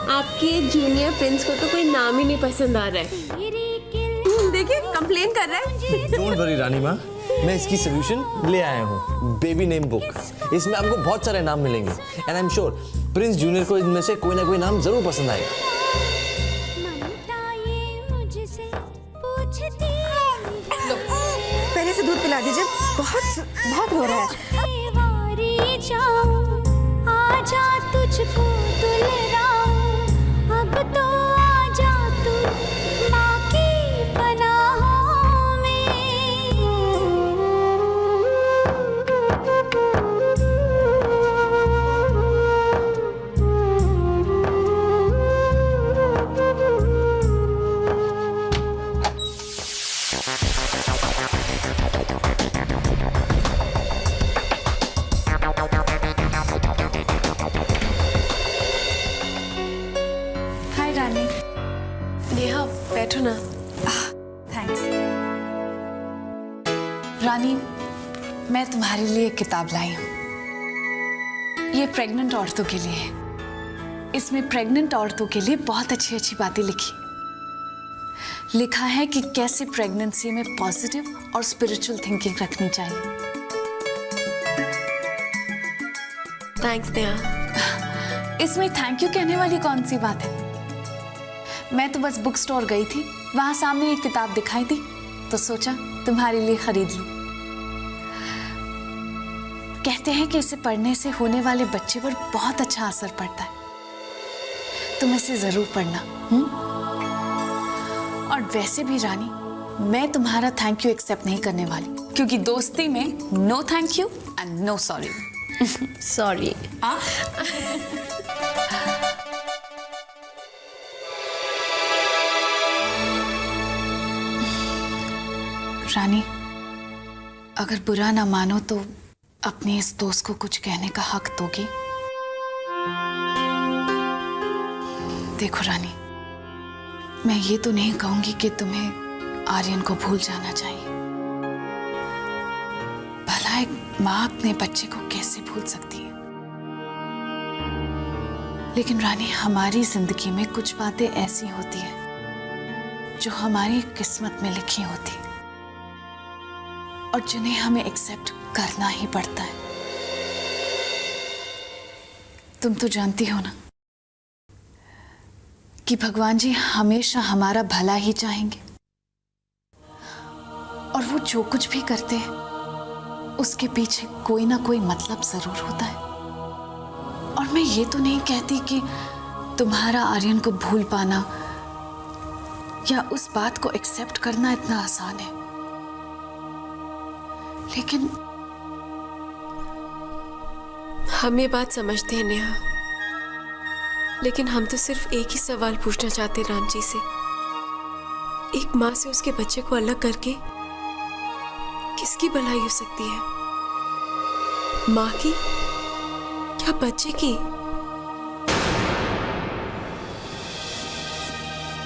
आपके junior Prince को तो कोई नाम ही नहीं पसंद आ रहा है। देखिए कंप्लेन कर रहा है। डोंट वरी रानी माँ, मैं इसकी सोल्यूशन ले आया हूँ। बेबी नेम बुक, इसमें आपको बहुत सारे नाम मिलेंगे and I am sure Prince junior को इनमें से कोई ना कोई नाम जरूर पसंद आएगा। लो, पहले से दूध पिला दीजिए, बहुत हो रहा है। आजा तुझको दुलराऊं, अब तो आजा तू माँ की पनाहों में। हाय रानी। नेहा बैठो ना। थैंक्स। रानी, मैं तुम्हारे लिए एक किताब लाई हूँ। ये प्रेग्नेंट औरतों के लिए है। इसमें प्रेग्नेंट औरतों के लिए बहुत अच्छी अच्छी बातें लिखा है कि कैसे प्रेगनेंसी में पॉजिटिव और स्पिरिचुअल थिंकिंग रखनी चाहिए। थैंक्स नेहा। इसमें थैंक यू कहने वाली कौन सी बात है? मैं तो बस बुक स्टोर गई थी, वहां सामने एक किताब दिखाई दी तो सोचा तुम्हारे लिए खरीद लूं। कहते हैं कि इसे पढ़ने से होने वाले बच्चे पर बहुत अच्छा असर पड़ता है। तुम इसे जरूर पढ़ना। और वैसे भी रानी, मैं तुम्हारा थैंक यू एक्सेप्ट नहीं करने वाली, क्योंकि दोस्ती में no thank you and no sorry. Sorry. Rani, अगर बुरा ना मानो तो अपने इस दोस्त को कुछ कहने का हक दोगी? देखो रानी, मैं ये तो नहीं कहूंगी कि तुम्हें आर्यन को भूल जाना चाहिए। भला एक माँ अपने बच्चे को कैसे भूल सकती है? लेकिन रानी, हमारी जिंदगी में कुछ बातें ऐसी होती हैं जो हमारी किस्मत में लिखी होती है और जिन्हें हमें एक्सेप्ट करना ही पड़ता है। तुम तो जानती हो ना कि भगवान जी हमेशा हमारा भला ही चाहेंगे, और वो जो कुछ भी करते हैं उसके पीछे कोई ना कोई मतलब जरूर होता है। और मैं ये तो नहीं कहती कि तुम्हारा आर्यन को भूल पाना या उस बात को एक्सेप्ट करना इतना आसान है, लेकिन हम ये बात समझते हैं नेहा, लेकिन हम तो सिर्फ एक ही सवाल पूछना चाहते हैं राम जी से। एक माँ से उसके बच्चे को अलग करके किसकी भलाई हो सकती है? माँ की या बच्चे की?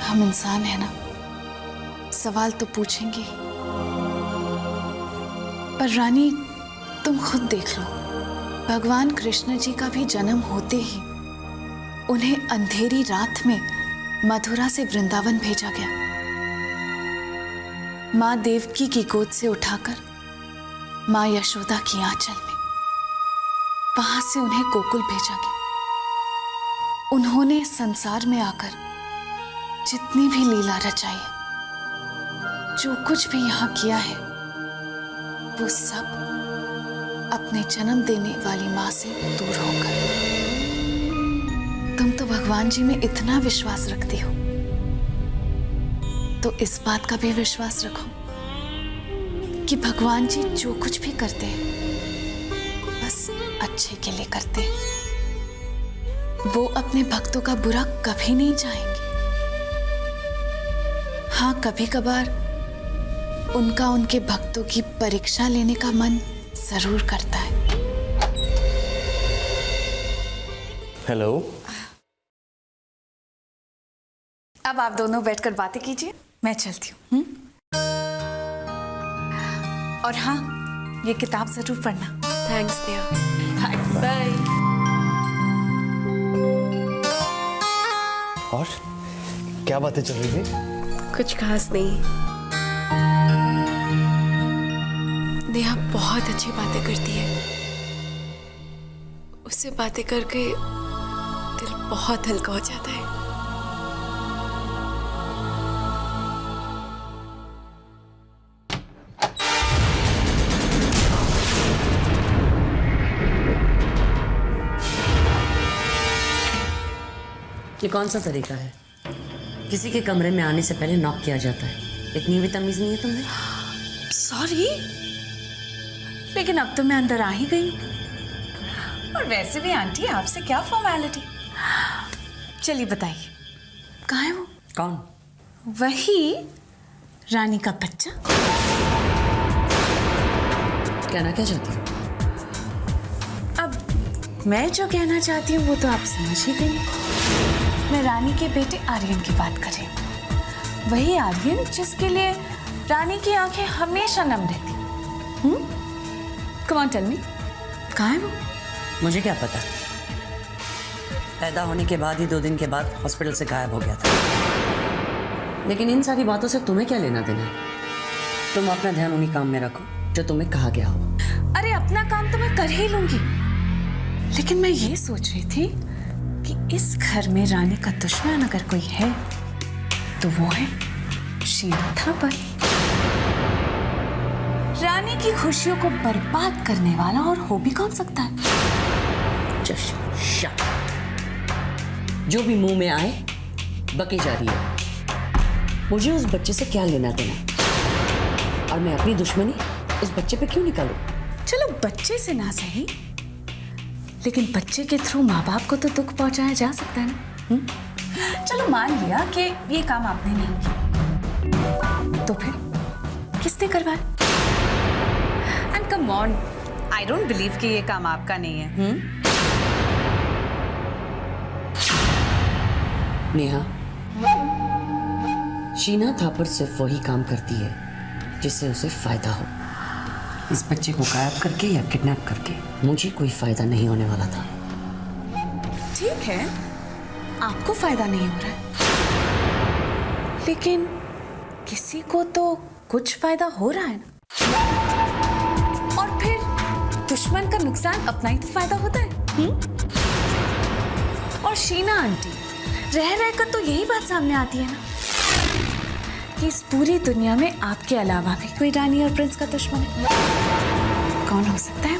हम इंसान हैं ना, सवाल तो पूछेंगे। पर रानी, तुम खुद देख लो, भगवान कृष्ण जी का भी जन्म होते ही उन्हें अंधेरी रात में मथुरा से वृंदावन भेजा गया। माँ देवकी की गोद से उठाकर माँ यशोदा की आंचल में, वहां से उन्हें गोकुल भेजा गया। उन्होंने संसार में आकर जितनी भी लीला रचाई है, जो कुछ भी यहाँ किया है, वो सब अपने जन्म देने वाली माँ से दूर होकर। तुम तो भगवान जी में इतना विश्वास रखती हो, तो इस बात का भी विश्वास रखो कि भगवान जी जो कुछ भी करते हैं बस अच्छे के लिए करते हैं। वो अपने भक्तों का बुरा कभी नहीं चाहेंगे। हाँ, कभी कभार उनका उनके भक्तों की परीक्षा लेने का मन जरूर करता है। हेलो। अब आप दोनों बैठकर बातें कीजिए, मैं चलती हूँ। और हाँ, ये किताब जरूर पढ़ना। थैंक्स नेहा। बाय। और क्या बातें चल रही थी? कुछ खास नहीं। नेहा बहुत अच्छी बातें करती है। उससे बातें करके दिल बहुत हल्का हो जाता है। ये कौन सा तरीका है? किसी के कमरे में आने से पहले नॉक किया जाता है। इतनी भी तमीज नहीं है तुम्हें? सॉरी, लेकिन अब तो मैं अंदर आ ही गई हूँ। और वैसे भी आंटी आपसे क्या फॉर्मेलिटी। चलिए बताइए, कहाँ है वो? कौन? वही रानी का बच्चा। कहना क्या चाहती हो? अब मैं जो कहना चाहती हूँ वो तो आप समझ ही गई। मैं रानी के बेटे आर्यन की बात कर रही हूँ। वही आर्यन जिसके लिए रानी की आंखें हमेशा नम रहती। कम ऑन टेल मी, कहाँ है वो? मुझे क्या पता। पैदा होने के बाद ही 2 दिन के बाद हॉस्पिटल से गायब हो गया था। लेकिन इन सारी बातों से तुम्हें क्या लेना देना है? तुम अपना ध्यान उन्हीं काम में रखो जो तुम्हें कहा गया हो। अरे अपना काम तो मैं कर ही लूंगी, लेकिन मैं ये सोच रही थी कि इस घर में रानी का दुश्मन अगर कोई है तो वो है शीना थापर। रानी की खुशियों को बर्बाद करने वाला और हो भी कौन सकता है? Just shut up. जो भी मुंह में आए बके जा रही है। मुझे उस बच्चे से क्या लेना देना, और मैं अपनी दुश्मनी उस बच्चे पे क्यों निकालूं? चलो बच्चे से ना सही, लेकिन बच्चे के थ्रू माँ बाप को तो दुख पहुंचाया जा सकता है ना। चलो मान लिया कि ये काम आपने नहीं किया, तो फिर किसने करवाया? And come on, I don't believe कि ये काम आपका नहीं है। नेहा, शीना थापर सिर्फ वही काम करती है जिससे उसे फायदा हो। इस बच्चे को गायब करके या किडनैप करके मुझे कोई फायदा नहीं होने वाला था। ठीक है, आपको फायदा नहीं हो रहा है, लेकिन किसी को तो कुछ फायदा हो रहा है ना। और फिर दुश्मन का नुकसान अपना ही तो फायदा होता है। और शीना आंटी रह रहकर तो यही बात सामने आती है ना कि इस पूरी दुनिया में आपके अलावा भी कोई रानी और प्रिंस का दुश्मन है। कौन हो सकता है?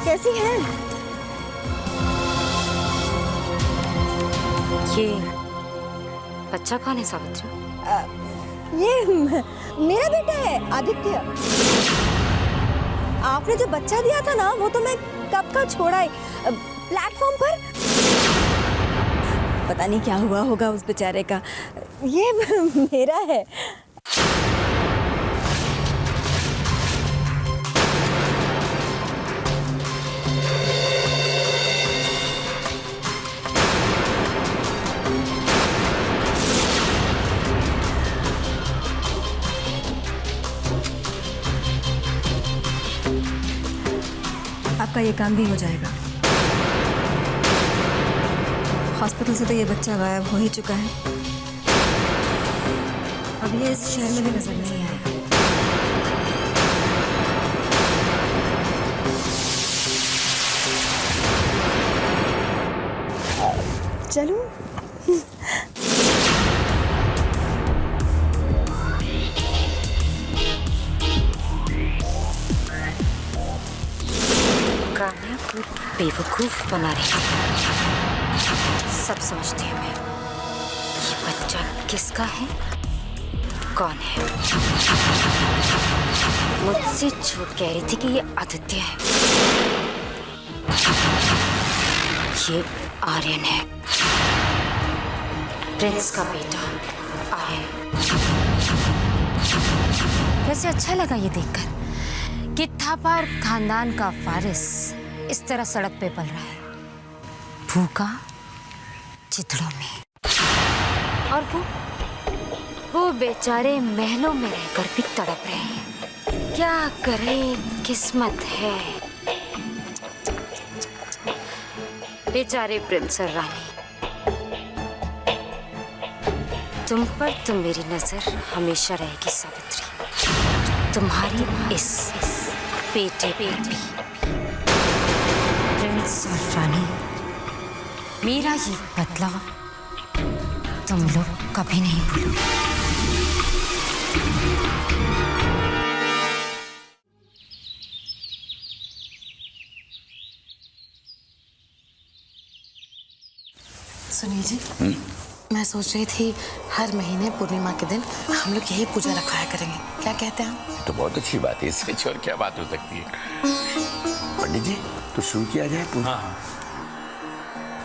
कैसी है? ये बच्चा कौन है सावित्री? ये मेरा बेटा है आदित्य। आपने जो बच्चा दिया था ना, वो तो मैं कब का छोड़ा है प्लेटफॉर्म पर। पता नहीं क्या हुआ होगा उस बेचारे का। ये मेरा है। आपका ये काम भी हो जाएगा। हॉस्पिटल से तो ये बच्चा गायब हो ही चुका है। अब ये इस शहर में भी नजर नहीं आएगा। चलो कान्या को बेवकूफ बना रही है। सब समझती हूँ मैं। ये बच्चा किसका है, कौन है। मुझसे झूठ कह रही थी कि ये आदित्य है। ये आर्यन है, प्रिंस का बेटा आर्यन। वैसे अच्छा लगा ये देखकर कि थापार खानदान का वारिस इस तरह सड़क पे पल रहा है, भूखा चिथड़ों में। और वो बेचारे महलों में रहकर भी तड़प रहे हैं। क्या करे किस्मत है। बेचारे प्रिंस और रानी। तुम पर तो मेरी नजर हमेशा रहेगी सावित्री। तुम्हारी इस बेटे पे भी। प्रिंस और रानी, मेरा ये बदला तुम लोग कभी नहीं भूलोगे। सुनील जी, मैं सोच रही थी हर महीने पूर्णिमा के दिन हम लोग यही पूजा रखवाया करेंगे, क्या कहते हैं हम? तो बहुत अच्छी बात है, इससे अच्छी और क्या बात हो सकती है। पंडित जी तो शुरू किया जाए पूजा। हाँ।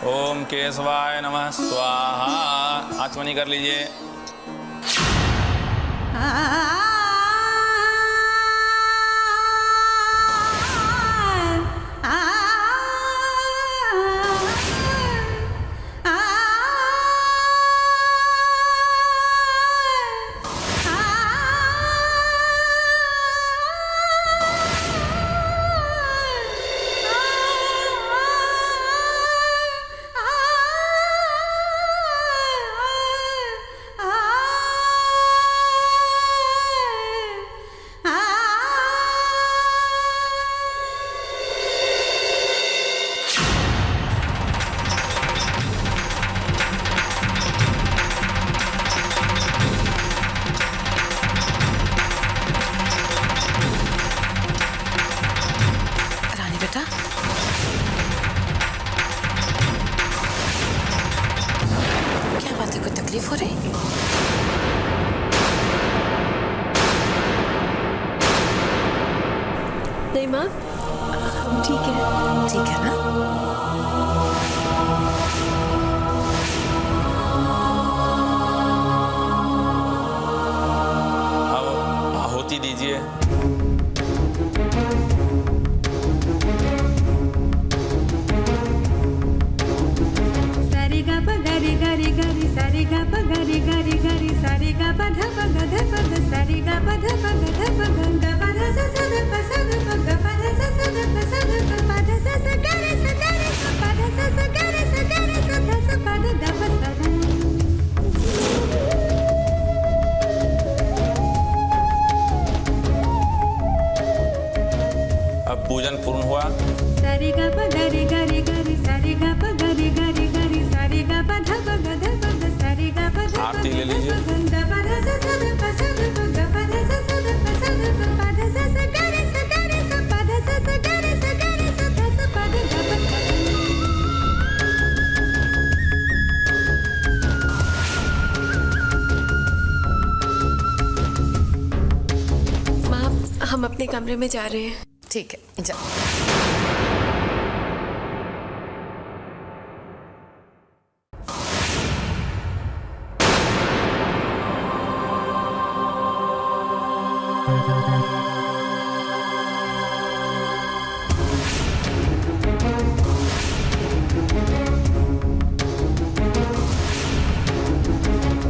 ओम केशवाय नमः स्वाहा। आचमनी कर लीजिए। क्या बात है, कोई तकलीफ हो रही? नहीं माँ, हम ठीक है। ठीक है ना? अब आहुति दीजिए। अब पूजन पूर्ण हुआ। आरती ले लीजिए। माँ, हम अपने कमरे में जा रहे हैं। ठीक है, जाओ।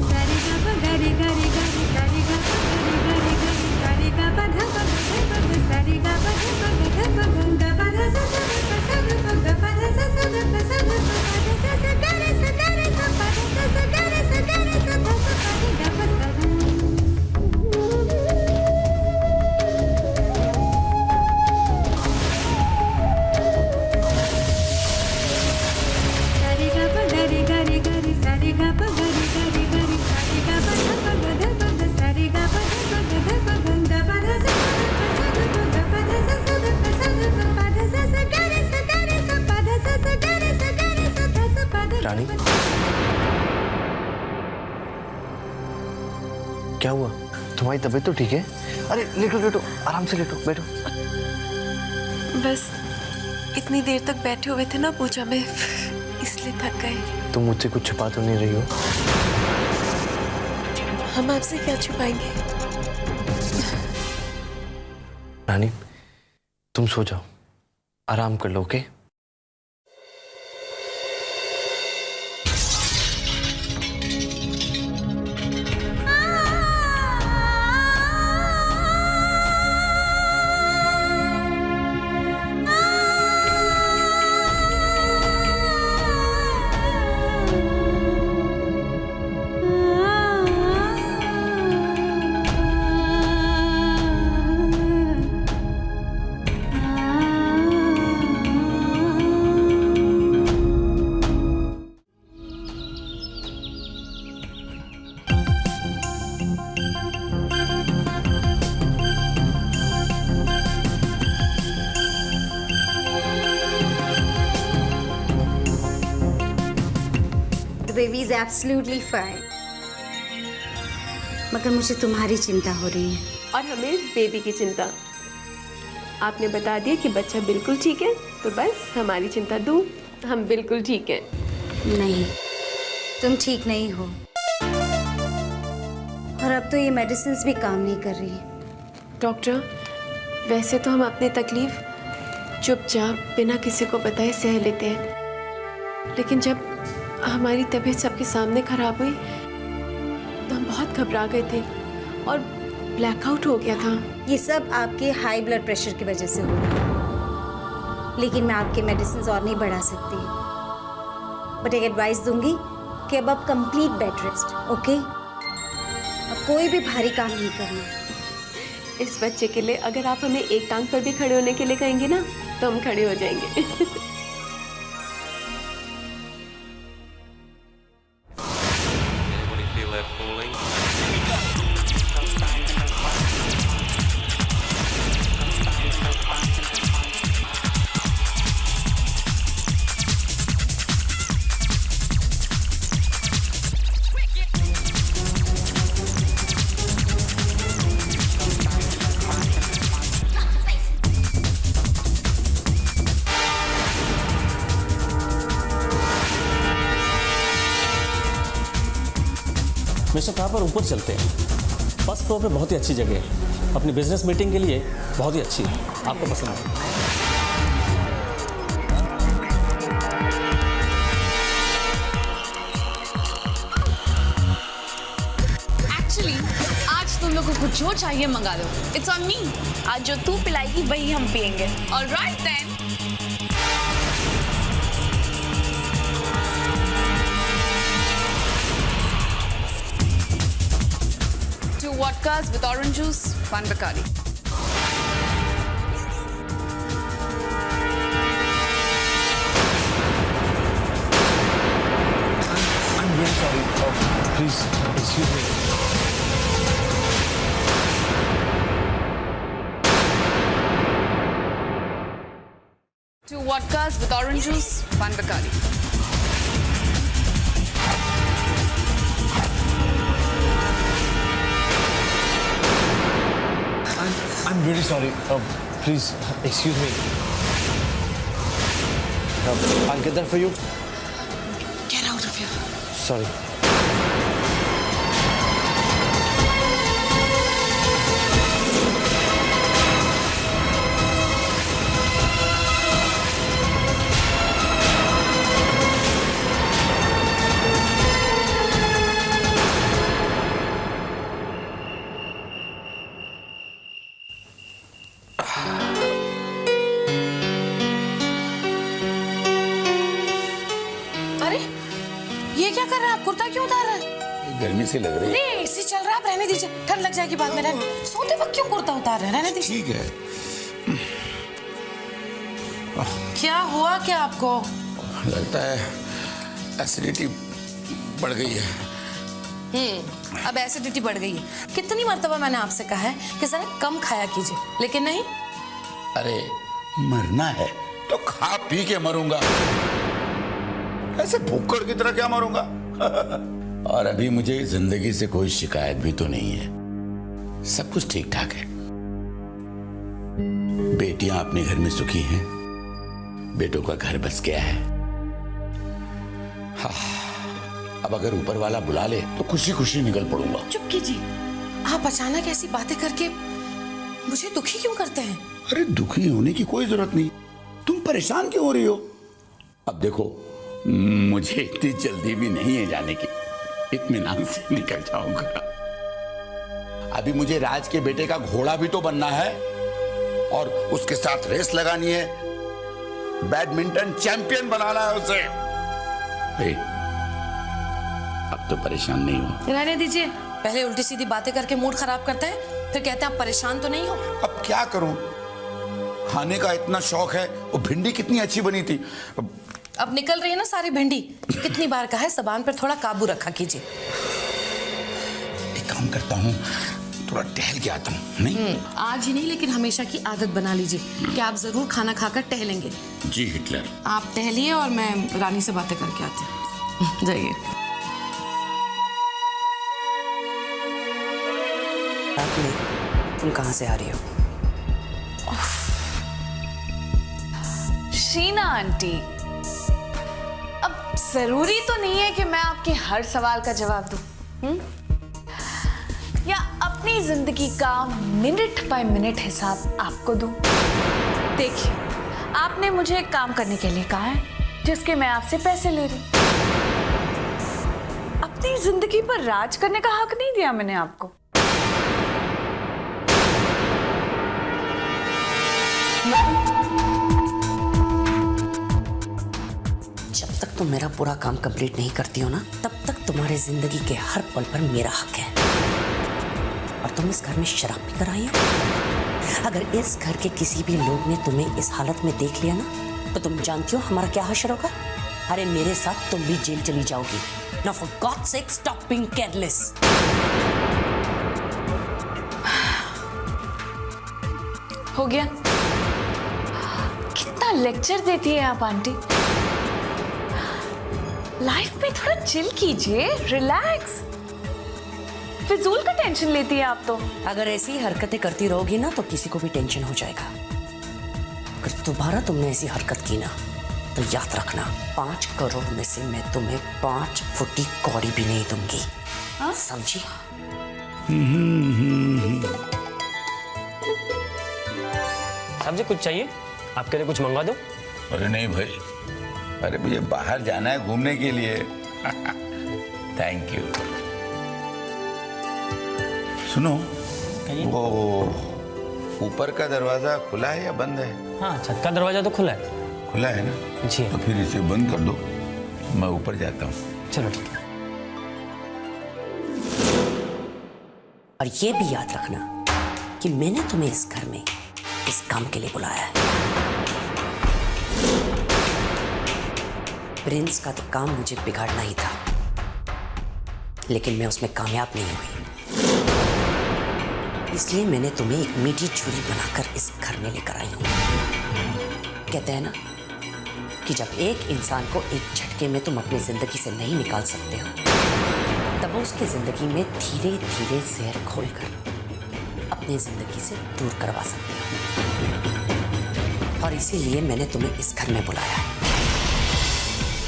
Sa रानी, क्या हुआ? तुम्हारी तबीयत तो ठीक है? अरे लेटो लेटो, आराम से लेटो, बैठो। बस इतनी देर तक बैठे हुए थे ना पूजा में, इसलिए थक गए। तुम मुझसे कुछ छुपा तो नहीं रही हो? हम आपसे क्या छुपाएंगे? रानी, तुम सो जाओ, आराम कर लो, okay? Baby is absolutely fine, मगर मुझे तुम्हारी चिंता हो रही है। और हमें इस बेबी की चिंता। आपने बता दिया कि बच्चा बिल्कुल ठीक है, तो बस हमारी चिंता दूर, हम बिल्कुल ठीक हैं। नहीं, तुम ठीक नहीं हो, और अब तो ये मेडिसिन्स भी काम नहीं कर रही। डॉक्टर, वैसे तो हम अपनी तकलीफ चुपचाप बिना किसी को बताए सह लेते हैं, लेकिन जब हमारी तबीयत सबके सामने खराब हुई तो हम बहुत घबरा गए थे और ब्लैकआउट हो गया था। ये सब आपके हाई ब्लड प्रेशर की वजह से हो रहा है, लेकिन मैं आपके मेडिसिन और नहीं बढ़ा सकती, बट एक एडवाइस दूंगी कि अब आप कंप्लीट बेड रेस्ट, ओके? अब कोई भी भारी काम नहीं करना। इस बच्चे के लिए अगर आप हमें एक टांग पर भी खड़े होने के लिए कहेंगे ना, तो हम खड़े हो जाएंगे। मिस्टर थापर, ऊपर चलते हैं। फर्स्ट फ्लोर पे बहुत ही अच्छी जगह है, अपनी बिजनेस मीटिंग के लिए बहुत ही अच्छी है, आपको पसंद है। एक्चुअली आज तुम लोगों को जो चाहिए मंगा लो, इट्स ऑन मी। आज जो तू पिलाएगी वही हम पियेंगे। Alright then. Two vodkas with orange juice, one Bacardi. I'm really sorry. Please, excuse me. Two vodkas with orange juice, one Bacardi. I'm really sorry. Please, excuse me. I'll get that for you. Get out of here. Sorry. अरे ये क्या कर रहा है आप? कुर्ता क्यों उतार रहा है? गर्मी से लग रही है। नहीं, एसी चल रहा है, आप रहने दीजिए, ठंड लग जाएगी बाद में। सोते वक्त क्यों कुर्ता उतार रहे हैं? रहने दीजिए। ठीक है। क्या हुआ क्या आपको? लगता है एसिडिटी बढ़ गई है। अब एसिडिटी बढ़ गई है। कितनी मर्तबा मैंने आपसे कहा है कि जरा कम खाया कीजिए, लेकिन नहीं। अरे मरना है तो खा पी के मरूंगा। ऐसे भूखड़ की तरह क्या मरूंगा? और अभी मुझे जिंदगी से कोई शिकायत भी तो नहीं है, सब कुछ ठीक ठाक है। बेटियां अपने घर में सुखी हैं, बेटों का घर बस गया है। हाँ, अब अगर ऊपर वाला बुला ले तो खुशी खुशी निकल पड़ूंगा। चुप कीजिए, आप अचानक ऐसी बातें करके मुझे दुखी क्यों करते हैं? अरे दुखी होने की कोई जरूरत नहीं, तुम परेशान क्यों हो रही हो? अब देखो, मुझे इतनी जल्दी भी नहीं है जाने की, इत्मीनान से निकल जाऊंगा। अभी मुझे राज के बेटे का घोड़ा भी तो बनना है और उसके साथ रेस लगानी है, बैडमिंटन चैंपियन बनाना है उसे। अब तो परेशान नहीं हो। रहने दीजिए, पहले उल्टी सीधी बातें करके मूड खराब करते हैं, फिर कहते हैं आप परेशान तो नहीं हो। अब क्या करूं, खाने का इतना शौक है, वो भिंडी कितनी अच्छी बनी थी। अब निकल रही है ना सारी भिंडी। कितनी बार कहा है जबान पर थोड़ा काबू रखा कीजिए। एक काम करता हूँ, थोड़ा टहल के आता हूँ। नहीं आज ही नहीं, लेकिन हमेशा की आदत बना लीजिए कि आप जरूर खाना खाकर टहलेंगे। जी हिटलर। आप टहलिए और मैं रानी से बातें करके आती हूँ। जाइए। तुम कहाँ से आ रही हो? शीना आंटी, अब जरूरी तो नहीं है कि मैं आपके हर सवाल का जवाब दूं, या अपनी जिंदगी का मिनट बाय मिनट हिसाब आपको दूं। देखिए, आपने मुझे एक काम करने के लिए कहा है जिसके मैं आपसे पैसे ले रही हूं। अपनी जिंदगी पर राज करने का हक नहीं दिया मैंने आपको। जब तक तुम मेरा पूरा काम कंप्लीट नहीं करती हो ना, तब तक तुम्हारे जिंदगी के हर पल पर मेरा हक है। और तुम इस घर में शराब भी कराई हो। अगर इस घर के किसी भी लोग ने तुम्हें इस हालत में देख लिया ना, तो तुम जानती हो हमारा क्या हश्र होगा? अरे मेरे साथ तुम भी जेल चली जाओगी। Now for God's sake, stop being careless. हो गया? कितना लेक्चर देती है आप आंटी। लाइफ में थोड़ा चिल कीजिए, रिलैक्स। फिजूल का टेंशन लेती है आप तो। अगर ऐसी हरकतें करती रहोगी ना, तो किसी को भी टेंशन हो जाएगा। अगर दोबारा तुमने ऐसी हरकत की ना, तो याद रखना, 5 करोड़ में से मैं तुम्हें 5 फुटी कौड़ी भी नहीं दूंगी। समझी? साहब जी कुछ चाहिए? आपके लिए कुछ मंगवा दो? अरे नहीं भाई, अरे मुझे बाहर जाना है घूमने के लिए। Thank you. सुनो, वो ऊपर का दरवाजा खुला है या बंद है? हाँ, छत का दरवाजा तो खुला है। खुला है ना? जी। तो फिर इसे बंद कर दो, मैं ऊपर जाता हूँ। चलो ठीक है। और ये भी याद रखना कि मैंने तुम्हें इस घर में इस काम के लिए बुलाया है। प्रिंस का तो काम मुझे बिगाड़ना ही था, लेकिन मैं उसमें कामयाब नहीं हुई। इसलिए मैंने तुम्हें एक मीठी छुरी बनाकर इस घर में लेकर आई हूं। कहते हैं ना कि जब एक इंसान को एक झटके में तुम अपनी जिंदगी से नहीं निकाल सकते हो, तब उसकी जिंदगी में धीरे धीरे जहर घोलकर अपनी जिंदगी से दूर करवा सकते हो। और इसीलिए मैंने तुम्हें इस घर में बुलाया है।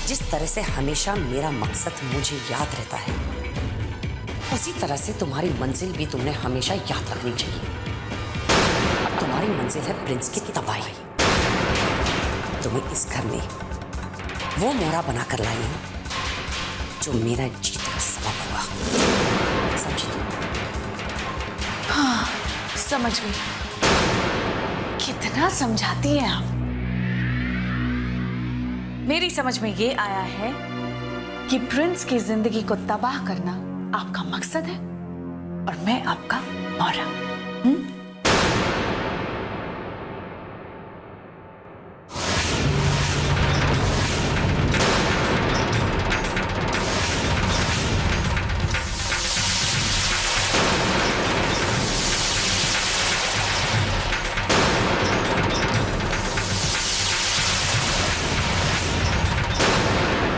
जिस तरह से हमेशा मेरा मकसद मुझे याद रहता है, उसी तरह से तुम्हारी मंजिल भी तुमने हमेशा याद रखनी चाहिए। अब तुम्हारी मंजिल है प्रिंस की तबाही। तुम्हें इस घर में वो मोहरा बनाकर लाई हूं जो मेरा जीत का सबब होगा। समझी तुम? हाँ, समझ गई। कितना समझाती हैं आप। मेरी समझ में ये आया है कि प्रिंस की जिंदगी को तबाह करना आपका मकसद है और मैं आपका मोहरा।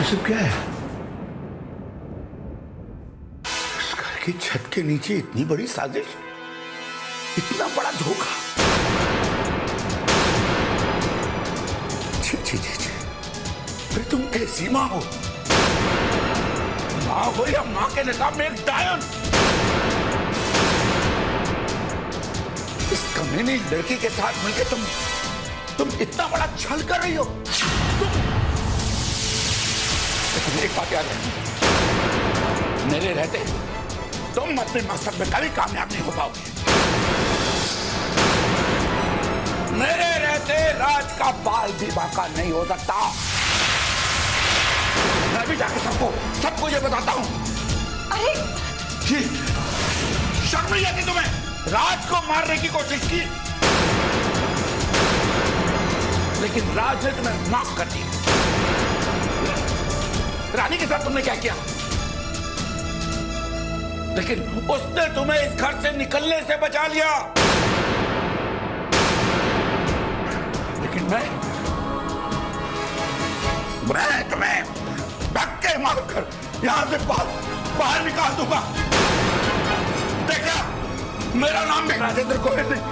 ये सब क्या है? इस घर की छत के नीचे इतनी बड़ी साजिश, इतना बड़ा धोखा। छी छी छी छी, अरे तुम कैसी माँ हो? माँ हो या माँ के निकाह में एक डायन। इस कमीनी लड़की के साथ मिलकर तुम इतना बड़ा छल कर रही हो। लेकिन एक बात याद रखना, मेरे रहते तुम अपने मकसद में कभी कामयाब नहीं हो पाओगे। मेरे रहते राज का बाल भी बाका नहीं हो सकता। मैं भी जाके सबको ये बताता हूं। अरे जी, शर्म नहीं आती तुम्हें? राज को मारने की कोशिश की, लेकिन राज ने तुम्हें माफ कर दिया। रानी के साथ तुमने क्या किया? लेकिन उसने तुम्हें इस घर से निकलने से बचा लिया। लेकिन मैं तुम्हें धक्के मारकर यहां से बाहर निकाल दूंगा। देखा, मेरा नाम भी राजेंद्र गोयल नहीं।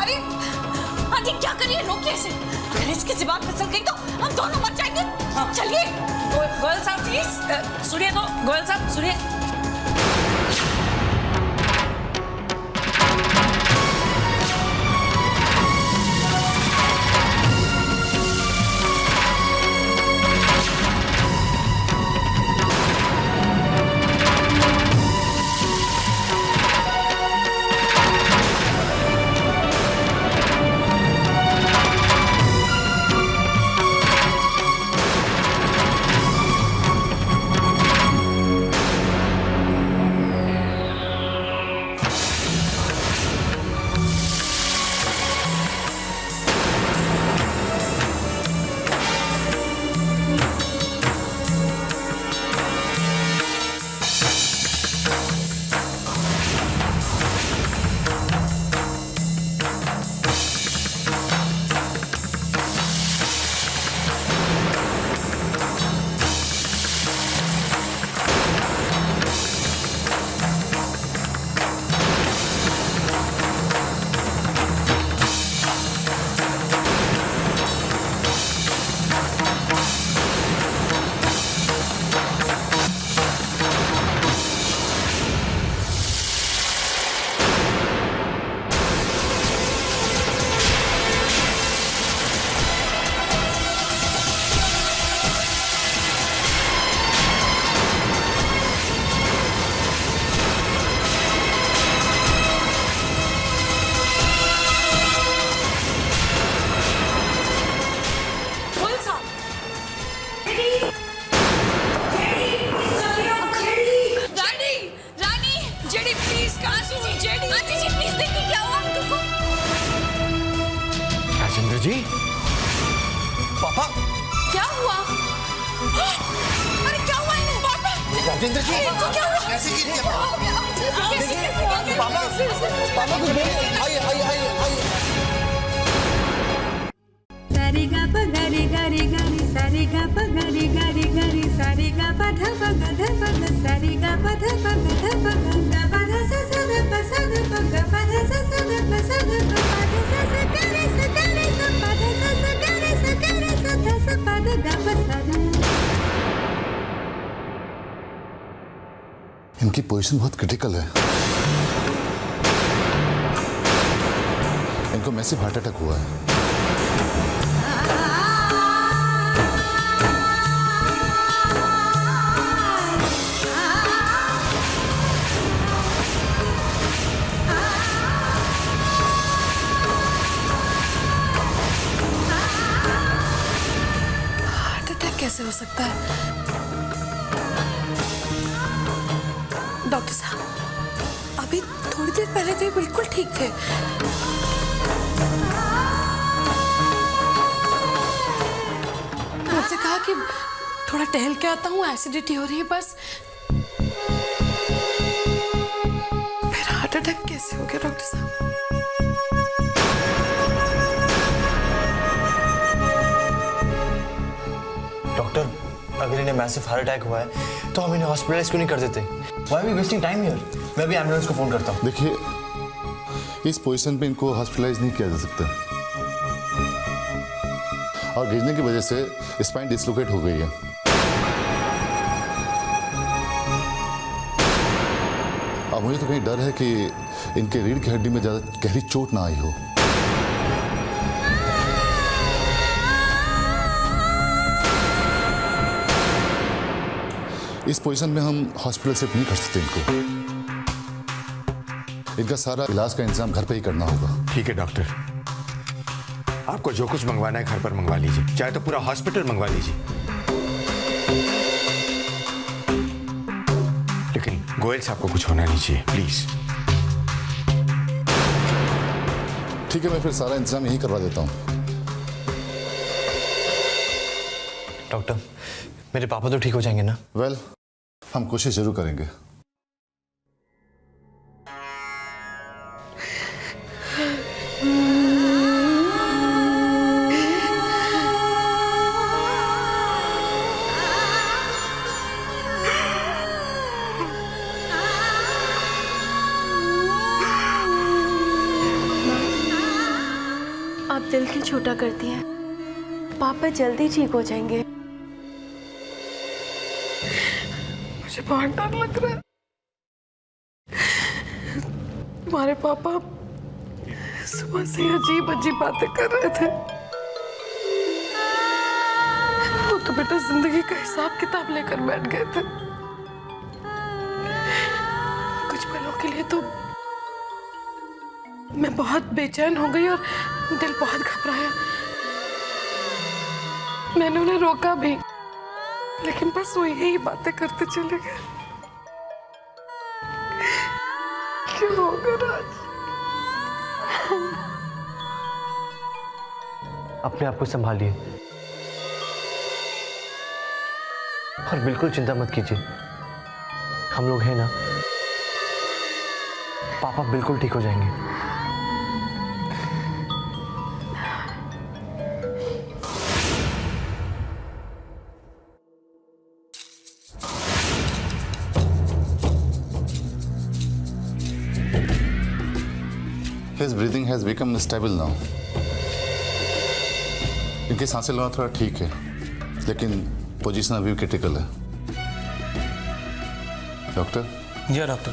अरे आंटी क्या करिए, रोकिए इसे। अगर इसकी जुबान फिसल गई तो हम दोनों मर जाएंगे। चलिए। गोयल साहब प्लीज सुनिए तो। गोयल साहब सुनिए। जी, पापा क्या हुआ? अरे क्या हुआ इन्हें? पापा राजेंद्र जी, क्या हुआ? कैसे गिर गया पापा? पापा कुछ बोलिए। आइए आइए आइए आइए। सारे गा प गरे गरे गरे सारे गा प गरे गरे गरे सारे गा प ध प ग ध प ग सारे गा प ध प ग ध प ग ग प ध स स ध प स ध प ग प ध स स ध प स ध प प ध स स ग रे स ग रे स प ध स स ग रे स ग रे स ध स प ध ग प स ध। इनकी पोजीशन बहुत क्रिटिकल है। इनको मैसिव हार्ट अटैक हुआ है। कैसे हो सकता है? डॉक्टर साहब, अभी थोड़ी देर पहले तो ये बिल्कुल ठीक थे। मुझसे कहा कि थोड़ा टहल के आता हूँ, एसिडिटी हो रही है बस। फिर हार्ट अटैक कैसे हो गया डॉक्टर साहब? डॉक्टर, अगर इन्हें मैसिव हार्ट अटैक हुआ है तो हम इन्हें हॉस्पिटलाइज क्यों नहीं कर देते? Why are we wasting time here? मैं भी एम्बुलेंस को फोन करता हूँ। देखिए, इस पोजीशन पे इनको हॉस्पिटलाइज नहीं किया जा सकता और गिरने की वजह से स्पाइन डिसलोकेट हो गई है। अब मुझे तो कहीं डर है कि इनके रीढ़ की हड्डी में ज्यादा गहरी चोट ना आई हो। इस पोजीशन में हम हॉस्पिटल शिफ्ट नहीं कर सकते इनको। इनका सारा इलाज का इंतजाम घर पे ही करना होगा। ठीक है डॉक्टर, आपको जो कुछ मंगवाना है घर पर मंगवा लीजिए, चाहे तो पूरा हॉस्पिटल मंगवा लीजिए, लेकिन गोयल साहब को कुछ होना नहीं चाहिए, प्लीज। ठीक है, मैं फिर सारा इंतजाम यही करवा देता हूँ। डॉक्टर, मेरे पापा तो ठीक हो जाएंगे ना? वेल, हम कोशिश जरूर करेंगे। आप दिल क्यों छोटा करती हैं? पापा जल्दी ठीक हो जाएंगे। मुझे बहुत डर लग रहा है। तुम्हारे पापा सुबह से अजीब अजीब बातें कर रहे थे। वो तो बेटा जिंदगी का हिसाब किताब लेकर बैठ गए थे। कुछ पलों के लिए तो मैं बहुत बेचैन हो गई और दिल बहुत घबराया। मैंने उन्हें रोका भी, लेकिन बस वो यही बातें करते चले गए। क्या होगा राज? अपने आप को संभालिए और बिल्कुल चिंता मत कीजिए। हम लोग हैं ना, पापा बिल्कुल ठीक हो जाएंगे। His breathing has become stable now. इनकी सांसें लेना थोड़ा ठीक है, लेकिन पोजीशन अभी क्रिटिकल है। डॉक्टर? जी डॉक्टर,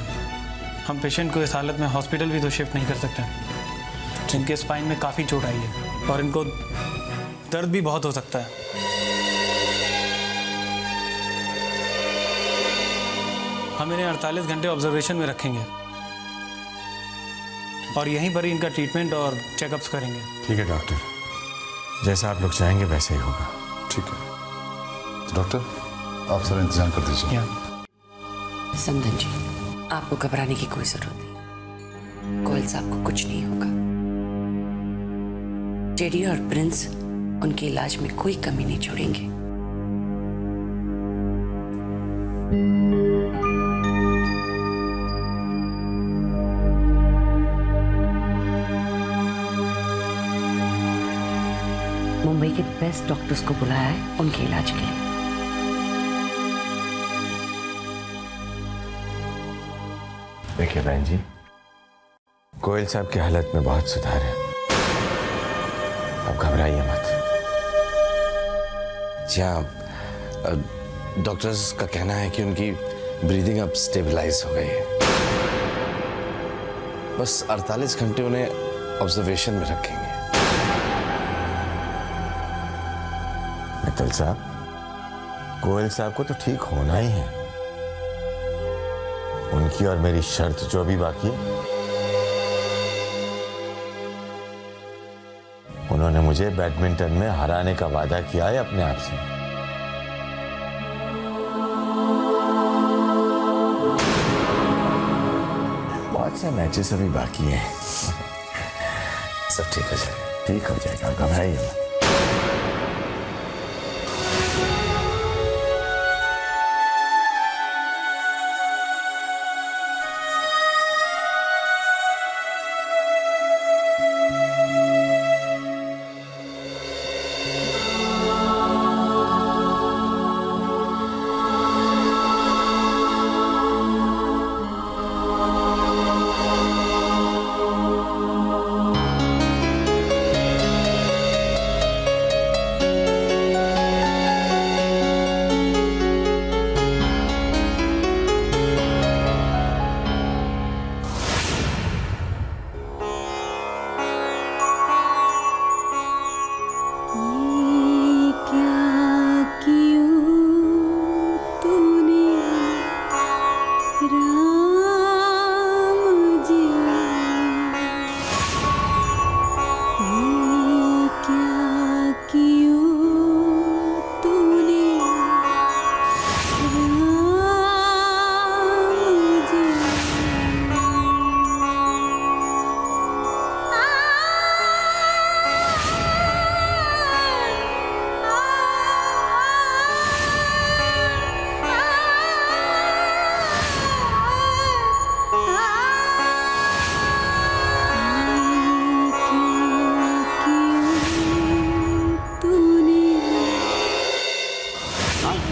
हम पेशेंट को इस हालत में हॉस्पिटल भी तो शिफ्ट नहीं कर सकते। इनके स्पाइन में काफ़ी चोट आई है और इनको दर्द भी बहुत हो सकता है। हम इन्हें 48 घंटे ऑब्जर्वेशन में रखेंगे और यहीं पर ही इनका ट्रीटमेंट और चेकअप्स करेंगे। ठीक है डॉक्टर, जैसा आप लोग चाहेंगे वैसे ही होगा। ठीक है तो डॉक्टर, आप सारा इंतजाम कर दीजिए। समधन जी, आपको घबराने की कोई जरूरत नहीं। गोयल साहब को कुछ नहीं होगा। टेडी और प्रिंस उनके इलाज में कोई कमी नहीं छोड़ेंगे। मुंबई के बेस्ट डॉक्टर्स को बुलाया है उनके इलाज के लिए। देखिए बहन जी, गोयल साहब की हालत में बहुत सुधार है, अब घबराइए मत। जी हाँ, डॉक्टर्स का कहना है कि उनकी ब्रीदिंग अब स्टेबलाइज हो गई है। बस 48 घंटे उन्हें ऑब्जर्वेशन में रखेंगे। मित्तल साहब, गोयल साहब को तो ठीक होना ही है। उनकी और मेरी शर्त जो अभी बाकी है, उन्होंने मुझे बैडमिंटन में हराने का वादा किया है अपने आप से। बहुत से मैचेस अभी बाकी हैं। सब ठीक हो जाएगा, ठीक हो जाएगा, घबराइए मत।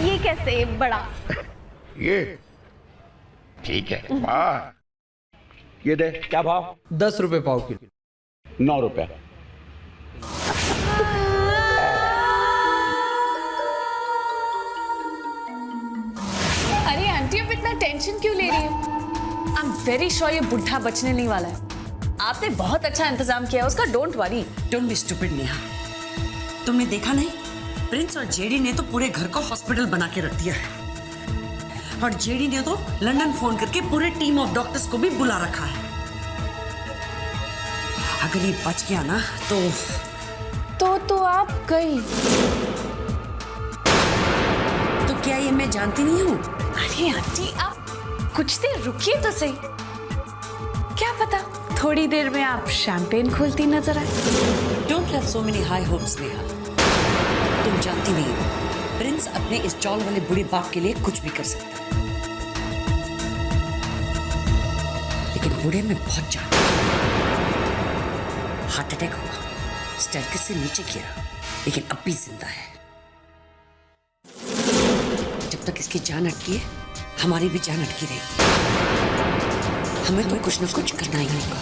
ये कैसे बड़ा? ये ठीक है। वाह, ये दे। क्या भाव? 10 रुपए पाव किलो। 9 रुपया। अरे आंटी, अब इतना टेंशन क्यों ले रही है? आई एम वेरी श्योर ये बुढ़ा बचने नहीं वाला है। आपने बहुत अच्छा इंतजाम किया है उसका, don't worry. Don't be stupid Neha. तुमने देखा नहीं, प्रिंस और जेडी ने तो पूरे घर को हॉस्पिटल बना के रख दिया है, और जेडी ने तो लंदन फोन करके पूरे टीम ऑफ डॉक्टर्स को भी बुला रखा है। अगर ये बच गया ना तो आप गई तो क्या ये मैं जानती नहीं हूँ? अरे आंटी, आप कुछ देर रुकिए तो सही। क्या पता थोड़ी देर में आप शैंपेन खोलती नजर आए। Don't have so many high hopes Neha. तुम जानती नहीं हो, प्रिंस अपने इस चौल वाले बूढ़े बाप के लिए कुछ भी कर सकता है, लेकिन बूढ़े में बहुत जान। हार्ट अटैक हुआ, स्टेयरकेस से नीचे गिरा, लेकिन अब भी जिंदा है। जब तक इसकी जान अटकी है, हमारी भी जान अटकी रहेगी। हमें तो कुछ ना कुछ करना ही होगा।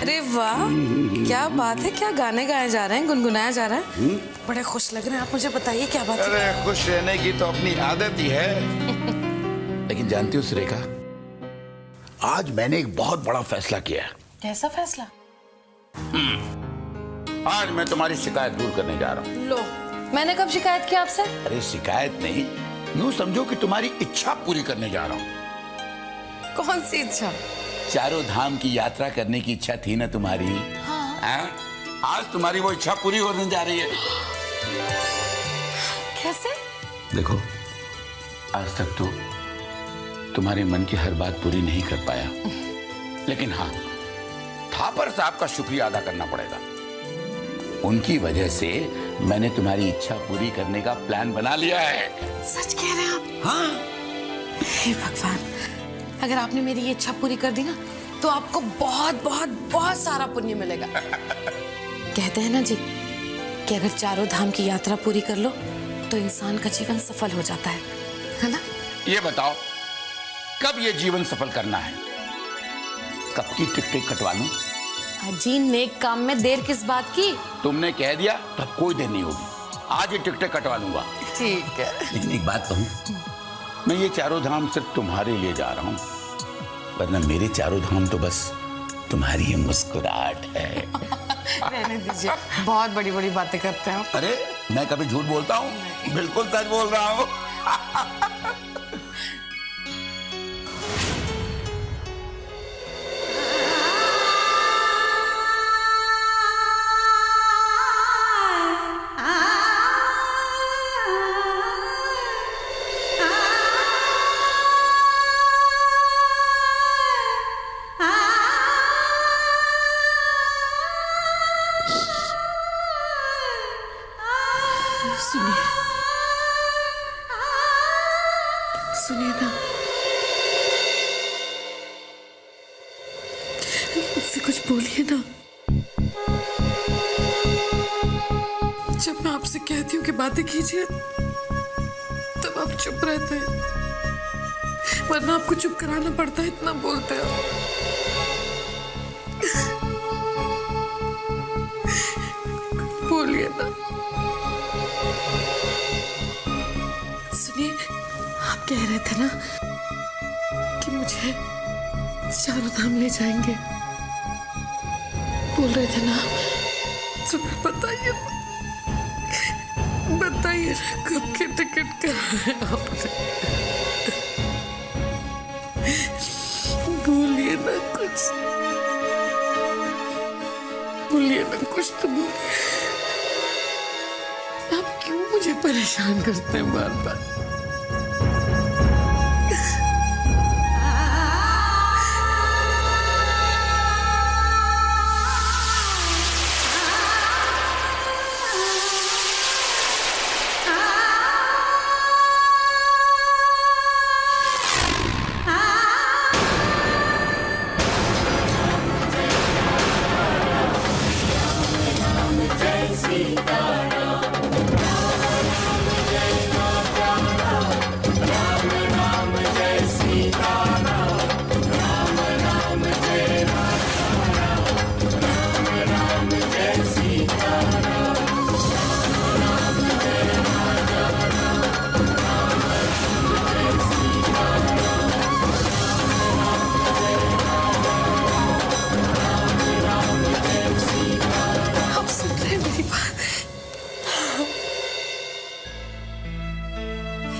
अरे वाह, क्या बात है, क्या गाने गाए जा रहे हैं, गुनगुनाया जा रहा है। बड़े खुश लग रहे हैं आप, मुझे बताइए क्या बात है। अरे खुश रहने की तो अपनी आदत ही है। लेकिन जानती हो सुरेखा, आज मैंने एक बहुत बड़ा फैसला किया है। कैसा फैसला? आज मैं तुम्हारी शिकायत दूर करने जा रहा हूँ। लो, मैंने कब शिकायत की आपसे? अरे शिकायत नहीं, यूं समझो कि तुम्हारी इच्छा पूरी करने जा रहा हूँ। कौन सी इच्छा? चारों धाम की यात्रा करने की इच्छा थी ना तुम्हारी? हाँ। आज तुम्हारी वो इच्छा पूरी होने जा रही है। कैसे? देखो, आज तक तो तुम्हारे मन की हर बात पूरी नहीं कर पाया, लेकिन हाँ, थापर साहब का शुक्रिया अदा करना पड़ेगा। उनकी वजह से मैंने तुम्हारी इच्छा पूरी करने का प्लान बना लिया है। सच कह रहे हैं आप? हाँ। हे भगवान, अगर आपने मेरी ये इच्छा पूरी कर दी ना, तो आपको बहुत बहुत बहुत सारा पुण्य मिलेगा। कहते हैं ना जी कि अगर चारों धाम की यात्रा पूरी कर लो तो इंसान का जीवन सफल हो जाता है ना? ये बताओ, कब ये जीवन सफल करना है? कब की टिकटें कटवा लूं? जी, नेक काम में देर किस बात की? तुमने कह दिया तो कोई देर नहीं होगी, आज ये टिकटें कटवा लूंगा। ठीक है। लेकिन एक बात कहूं, मैं ये चारों धाम सिर्फ तुम्हारे लिए जा रहा हूं, वरना मेरे चारों धाम तो बस तुम्हारी ही मुस्कुराहट है। रहने दीजिए, बहुत बड़ी बड़ी बातें करते हैं। अरे मैं कभी झूठ बोलता हूँ? बिल्कुल सच बोल रहा हूँ। सुनिए ना, मुझसे कुछ बोलिए ना। जब मैं आपसे कहती हूँ कि बातें कीजिए, तब आप चुप रहते हैं, वरना आपको चुप कराना पड़ता है, इतना बोलते हैं आप। बोलिए ना। सुनिए, आप कह रहे थे ना कि मुझे चारों धाम ले जाएंगे, बोल रहे थे ना, तो फिर बताइए ना, कब के टिकट कराए आपने? बोलिए ना कुछ। बोलिए ना, कुछ तो बोलिए। आप क्यों मुझे परेशान करते हैं बार बार?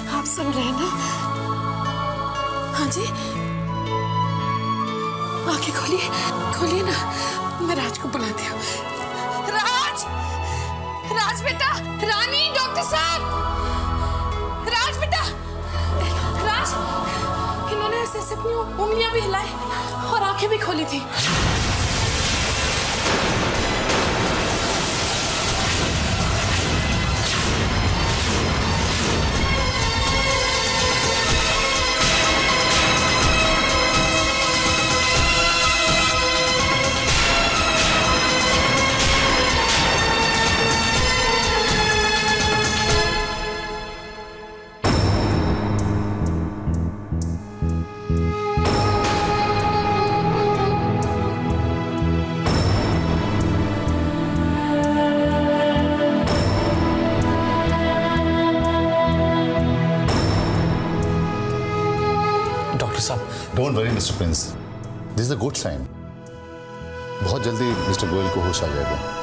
आप सुन रहे हैं ना? हाँ जी, आंखें खोलिए, खोलिए ना, मैं राज को बुलाती हूँ। राज, राज बेटा, रानी, डॉक्टर साहब, राज बेटा, राज, इन्होंने ऐसे ऐसे अपनी उंगलियां भी हिलाई और आंखें भी खोली थी। Don't worry mister Prince, this is a good sign. बहुत जल्दी मिस्टर गोयल को होश आ जाएगा।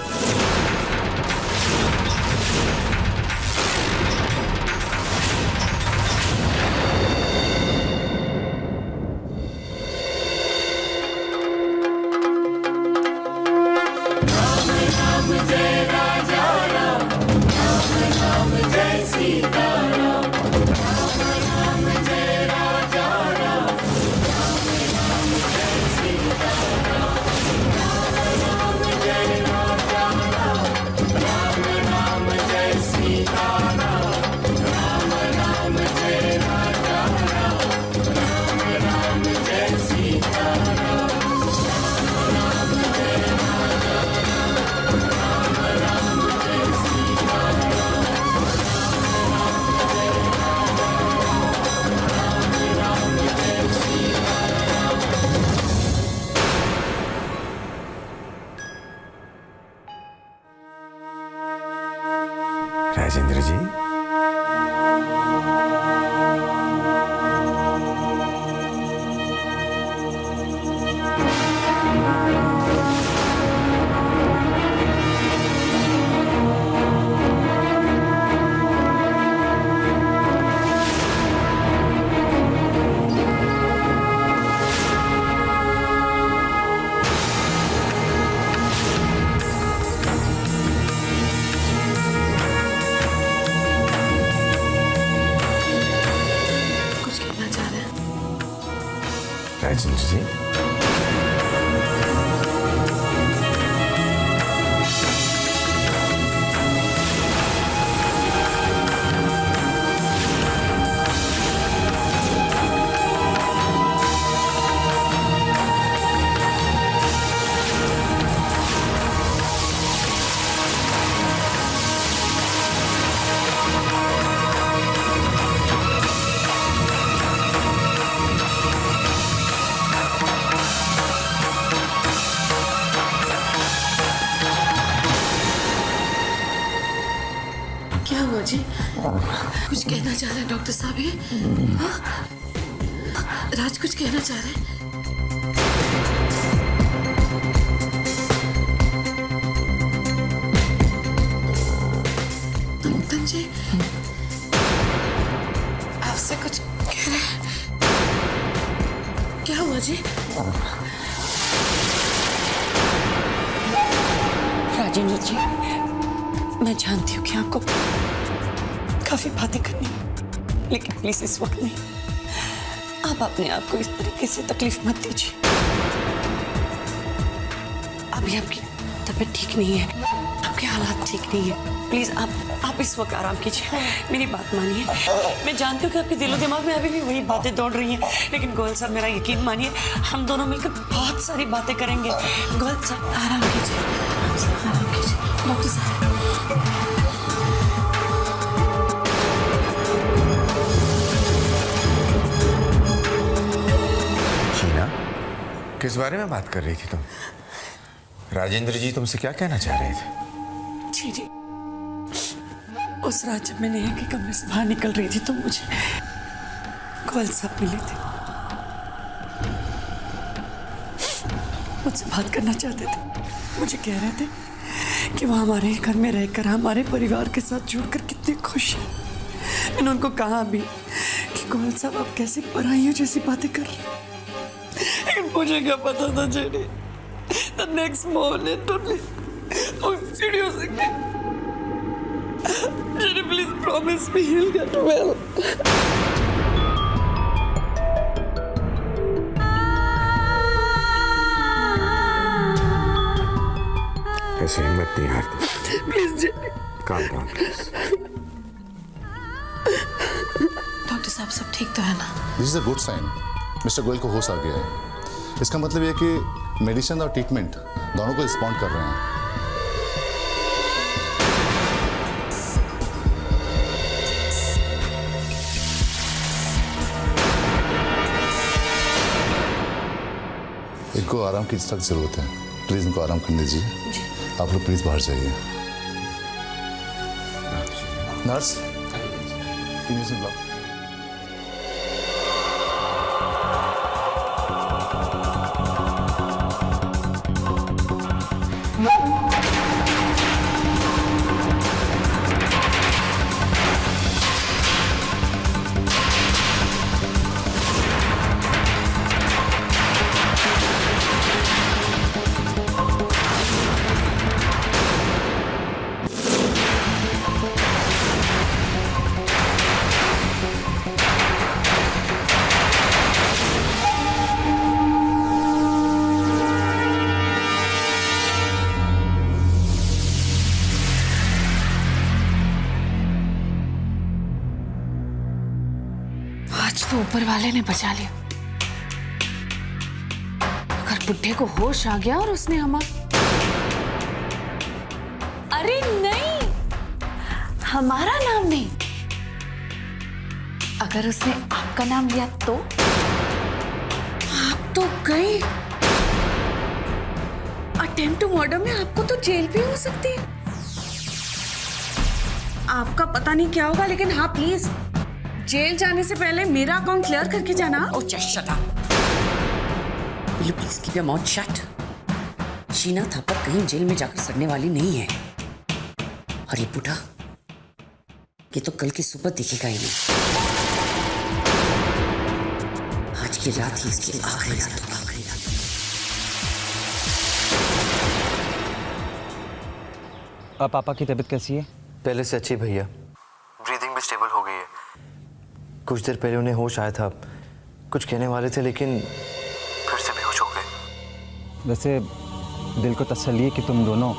राजेंद्र जी, राजेंद्र जी, क्या हुआ जी? कुछ कहना चाह रहे हैं डॉक्टर साहब ये? हाँ? राज कुछ कहना चाह रहे हैं? अंतन जी आपसे कुछ कह रहे हैं? क्या हुआ जी? राजेंद्र जी, मैं जानती हूँ कि आपको काफी बातें करनी है, लेकिन प्लीज इस वक्त नहीं। आप अपने आप को इस तरीके से तकलीफ मत दीजिए। अभी आपकी तबीयत ठीक नहीं है, आपके हालात ठीक नहीं है। प्लीज आप इस वक्त आराम कीजिए, मेरी बात मानिए। मैं जानती हूँ कि आपके दिलो दिमाग में अभी भी वही बातें दौड़ रही हैं, लेकिन गोयल साहब मेरा यकीन मानिए, हम दोनों मिलकर बहुत सारी बातें करेंगे। गोयल साहब आराम कीजिए, आराम कीजिए। डॉक्टर साहब, शीना, किस बारे में बात कर रही थी तुम? राजेंद्र जी तुमसे क्या कहना चाह रहे थे? जी जी, उस रात जब मैं नेहा के कमरे से बाहर निकल रही थी तो मुझे गोयल साहब मिले थे, मुझसे बात करना चाहते थे। मुझे कह रहे थे कि वो हमारे घर में रहकर हमारे परिवार के साथ जुड़कर कितने खुश हैं। मैंने उनको कहा भी कि गोयल साहब आप कैसे पराइयों जैसी बातें कर रहे हैं, लेकिन मुझे क्या पता था जेडी, the next morning उस सीढ़ियों से JD, please promise me he'll get well. ऐसे हिम्मत नहीं हारती। Please JD, calm down please. Doctor साहब सब ठीक तो है ना? This is a good sign. Mister Goyal को होश आ गया है। इसका मतलब यह कि मेडिसिन और ट्रीटमेंट दोनों को रिस्पॉन्ड कर रहे हैं। इनको आराम की सख्त जरूरत है, प्लीज इनको आराम करने दीजिए। आप लोग प्लीज बाहर जाइए। नर्स, इंजेक्शन लो। तो ऊपर वाले ने बचा लिया। अगर बुड्ढे को होश आ गया और उसने अरे नहीं, हमारा नाम नहीं, अगर उसने आपका नाम लिया तो आप तो गए। अटेम्प्ट टू मर्डर में आपको तो जेल भी हो सकती है। आपका पता नहीं क्या होगा, लेकिन हाँ प्लीज जेल जाने से पहले मेरा अकाउंट क्लियर करके जाना। Oh, just shut up. Will you please keep your mouth shut? Sheena Thapar कहीं जेल में जाकर सड़ने वाली नहीं है, और ये बूढ़ा ये तो कल की सुबह दिखेगा ही नहीं। आज की रात ही इसकी आखिरी रात होगी। अब पापा की तबीयत कैसी है? पहले से अच्छी भैया, ब्रीदिंग भी स्टेबल हो गई है। कुछ देर पहले उन्हें होश आया था, कुछ कहने वाले थे लेकिन फिर से बेहोश हो गए। वैसे दिल को तसल्ली है कि तुम दोनों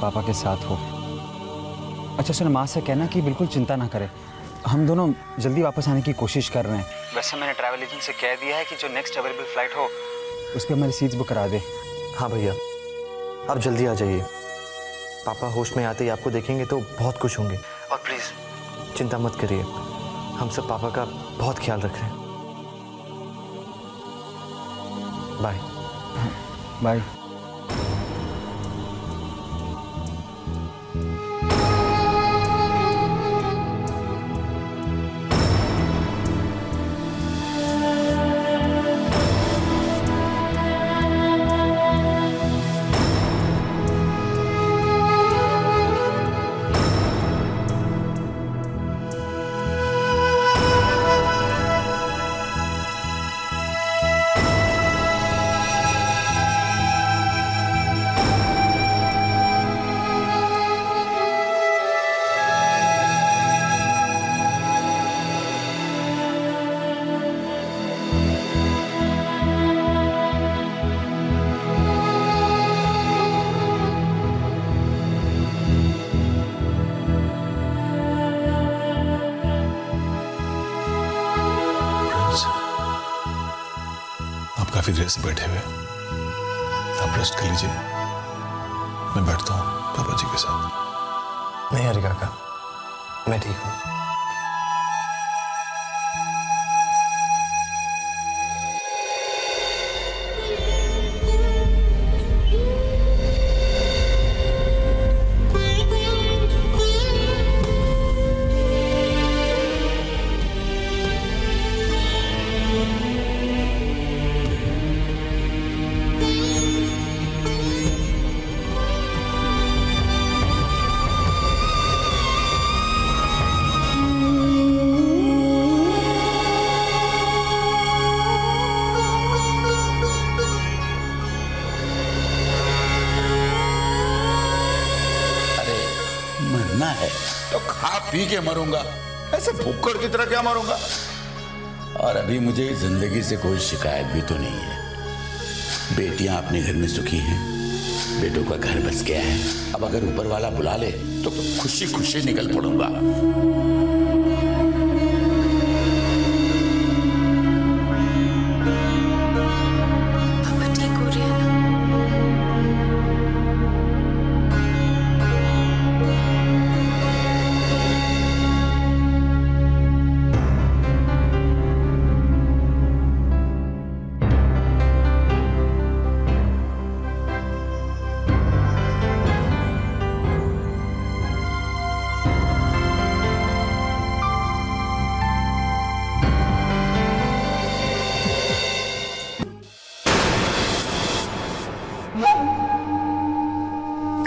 पापा के साथ हो। अच्छा सुनो, माँ से कहना कि बिल्कुल चिंता ना करे, हम दोनों जल्दी वापस आने की कोशिश कर रहे हैं। वैसे मैंने ट्रैवल एजेंट से कह दिया है कि जो नेक्स्ट अवेलेबल फ्लाइट हो उस पर हमारी सीट्स बुक करा दे। हाँ भैया, आप जल्दी आ जाइए। पापा होश में आते ही आपको देखेंगे तो बहुत खुश होंगे। और प्लीज़ चिंता मत करिए, हम सब पापा का बहुत ख्याल रख रहे हैं। Bye bye. काफी देर से बैठे हुए। आप रेस्ट कर लीजिए, मैं बैठता हूँ पापा जी के साथ। नहीं हरि काका, मैं ठीक हूँ। मरना है तो खा पी के मरूंगा, ऐसे भूखड़ की तरह क्या मरूंगा। और अभी मुझे जिंदगी से कोई शिकायत भी तो नहीं है। बेटियां अपने घर में सुखी हैं, बेटों का घर बस गया है। अब अगर ऊपर वाला बुला ले तो खुशी खुशी निकल पड़ूंगा। पापा ठीक हो रहे हैं ना?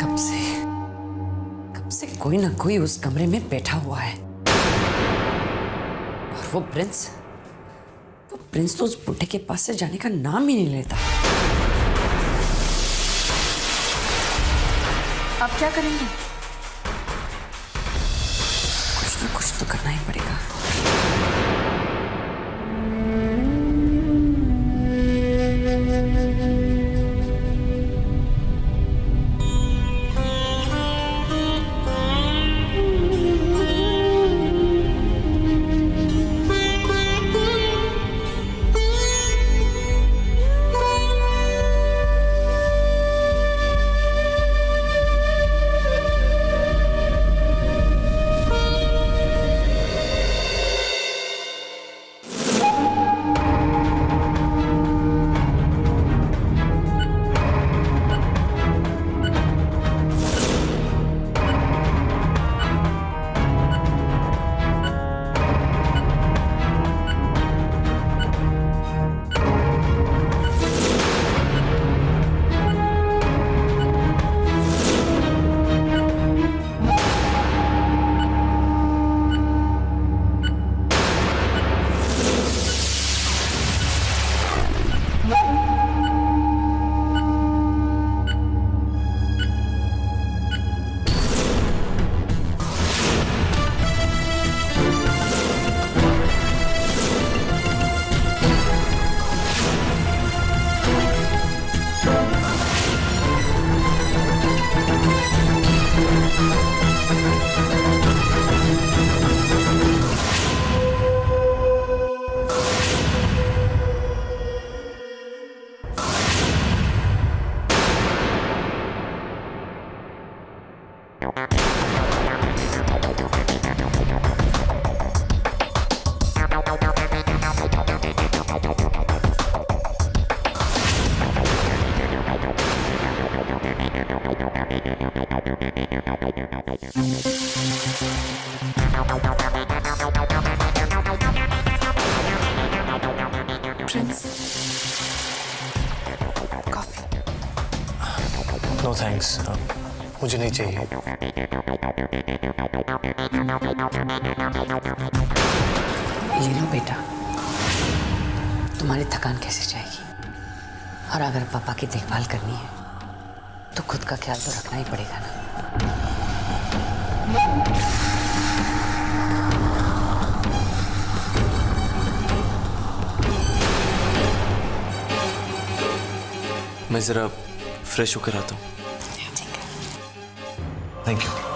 कब से कोई ना कोई उस कमरे में बैठा हुआ है। और वो प्रिंस तो उस बुढ़े के पास से जाने का नाम ही नहीं लेता। आप क्या करेंगे? कुछ ना कुछ तो करना ही पड़ेगा। नो थैंक्स, मुझे नहीं चाहिए। ये लो बेटा, तुम्हारी थकान कैसे जाएगी। और अगर पापा की देखभाल करनी है तो खुद का ख्याल तो रखना ही पड़ेगा ना। मैं जरा फ्रेश होकर आता हूँ। Thank you.